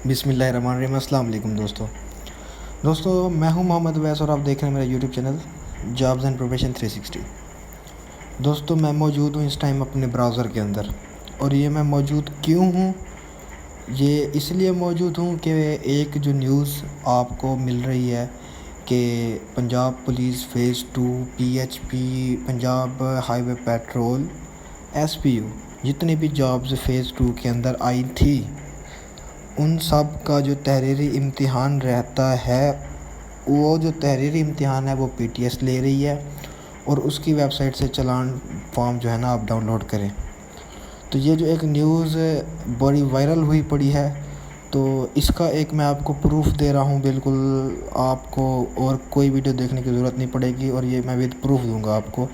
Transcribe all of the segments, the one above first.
بسم اللہ الرحمن الرحیم۔ السلام علیکم دوستو میں ہوں محمد ویس اور آپ دیکھ رہے ہیں میرا YouTube channel jobs and profession 360۔ دوستو میں موجود ہوں اس ٹائم اپنے براؤزر کے اندر، اور یہ میں موجود کیوں ہوں؟ یہ اس لیے موجود ہوں کہ ایک جو نیوز آپ کو مل رہی ہے کہ Punjab police phase 2 PHP Punjab highway petrol SPU جتنی بھی جابز فیز 2 کے اندر آئی تھی ان سب کا جو تحریری امتحان رہتا ہے، وہ جو تحریری امتحان ہے وہ PTS لے رہی ہے، اور اس کی ویب سائٹ سے چلان فارم جو ہے نا آپ ڈاؤن لوڈ کریں۔ تو یہ جو ایک نیوز بڑی وائرل ہوئی پڑی ہے، تو اس کا ایک میں آپ کو پروف دے رہا ہوں، بالکل آپ کو اور کوئی ویڈیو دیکھنے کی ضرورت نہیں پڑے گی، اور یہ میں ود پروف دوں گا آپ کو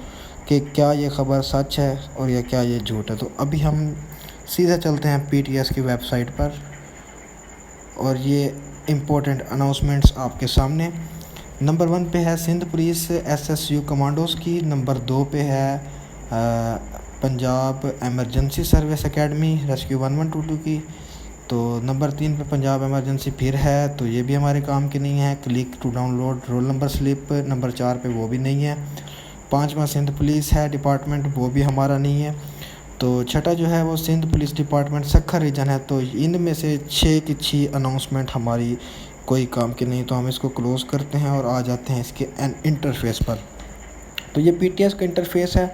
کہ کیا یہ خبر سچ ہے اور یا کیا یہ جھوٹ ہے۔ تو ابھی ہم سیدھا چلتے ہیں PTS کی ویب سائٹ پر، اور یہ امپورٹنٹ اناؤنسمنٹس آپ کے سامنے۔ نمبر 1 پہ ہے سندھ پولیس SSU کمانڈوز کی، نمبر 2 پہ ہے Punjab emergency service academy rescue 1122 کی، تو نمبر 3 پہ پنجاب ایمرجنسی پھر ہے، تو یہ بھی ہمارے کام کی نہیں ہے۔ Click to download roll number slip number 4 پہ وہ بھی نہیں ہے۔ 5واں سندھ پولیس ہے ڈپارٹمنٹ، وہ بھی ہمارا نہیں ہے۔ تو چھٹا جو ہے وہ Sindh police department Sukkur region ہے، تو ان میں سے 6 کی 6 اناؤنسمنٹ ہماری کوئی کام کی نہیں، تو ہم اس کو کلوز کرتے ہیں اور آ جاتے ہیں اس کے انٹرفیس پر۔ تو یہ PTS کا انٹرفیس ہے،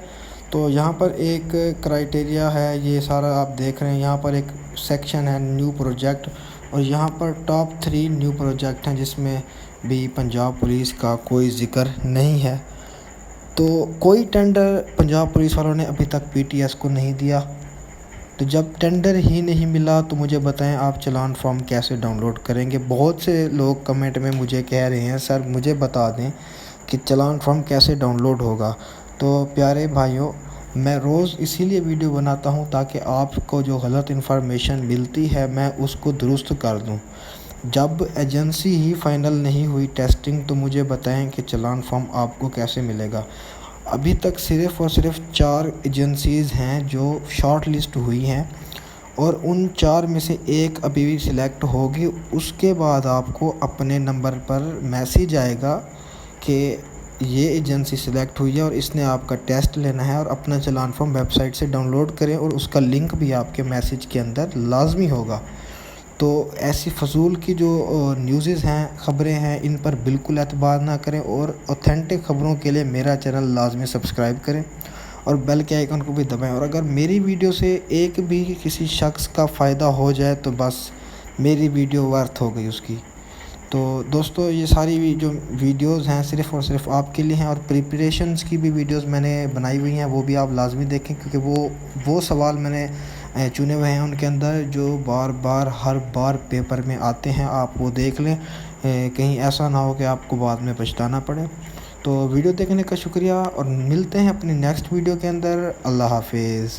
تو یہاں پر ایک کرائٹیریا ہے، یہ سارا آپ دیکھ رہے ہیں، یہاں پر ایک سیکشن ہے نیو پروجیکٹ، اور یہاں پر ٹاپ 3 نیو پروجیکٹ ہیں جس میں بھی پنجاب پولیس کا کوئی ذکر نہیں ہے۔ تو کوئی ٹینڈر پنجاب پولیس والوں نے ابھی تک PTS کو نہیں دیا، تو جب ٹینڈر ہی نہیں ملا تو مجھے بتائیں آپ چلان فارم کیسے ڈاؤن لوڈ کریں گے۔ بہت سے لوگ کمنٹ میں مجھے کہہ رہے ہیں سر مجھے بتا دیں کہ چلان فارم کیسے ڈاؤن لوڈ ہوگا۔ تو پیارے بھائیوں، میں روز اسی لیے ویڈیو بناتا ہوں تاکہ آپ کو جو غلط انفارمیشن ملتی ہے میں اس کو درست کر دوں۔ جب ایجنسی ہی فائنل نہیں ہوئی ٹیسٹنگ تو مجھے بتائیں کہ چلان فارم آپ کو کیسے ملے گا۔ ابھی تک صرف اور صرف 4 ایجنسیز ہیں جو شارٹ لسٹ ہوئی ہیں، اور ان 4 میں سے ایک ابھی بھی سلیکٹ ہوگی۔ اس کے بعد آپ کو اپنے نمبر پر میسیج آئے گا کہ یہ ایجنسی سلیکٹ ہوئی ہے اور اس نے آپ کا ٹیسٹ لینا ہے، اور اپنا چلان فارم ویب سائٹ سے ڈاؤن لوڈ کریں، اور اس کا لنک بھی آپ کے میسیج کے اندر لازمی ہوگا۔ تو ایسی فضول کی جو نیوزز ہیں، خبریں ہیں، ان پر بالکل اعتبار نہ کریں، اور اوتھینٹک خبروں کے لیے میرا چینل لازمی سبسکرائب کریں اور بیل کے آئیکن کو بھی دبائیں، اور اگر میری ویڈیو سے ایک بھی کسی شخص کا فائدہ ہو جائے تو بس میری ویڈیو ورتھ ہو گئی اس کی۔ تو دوستو یہ ساری جو ویڈیوز ہیں صرف اور صرف آپ کے لیے ہیں، اور پریپریشنز کی بھی ویڈیوز میں نے بنائی ہوئی ہیں، وہ بھی آپ لازمی دیکھیں، کیونکہ وہ سوال میں نے چنے ہوئے ہیں ان کے اندر جو ہر بار پیپر میں آتے ہیں، آپ وہ دیکھ لیں، کہیں ایسا نہ ہو کہ آپ کو بعد میں پچھتانا پڑے۔ تو ویڈیو دیکھنے کا شکریہ، اور ملتے ہیں اپنی نیکسٹ ویڈیو کے اندر۔ اللہ حافظ۔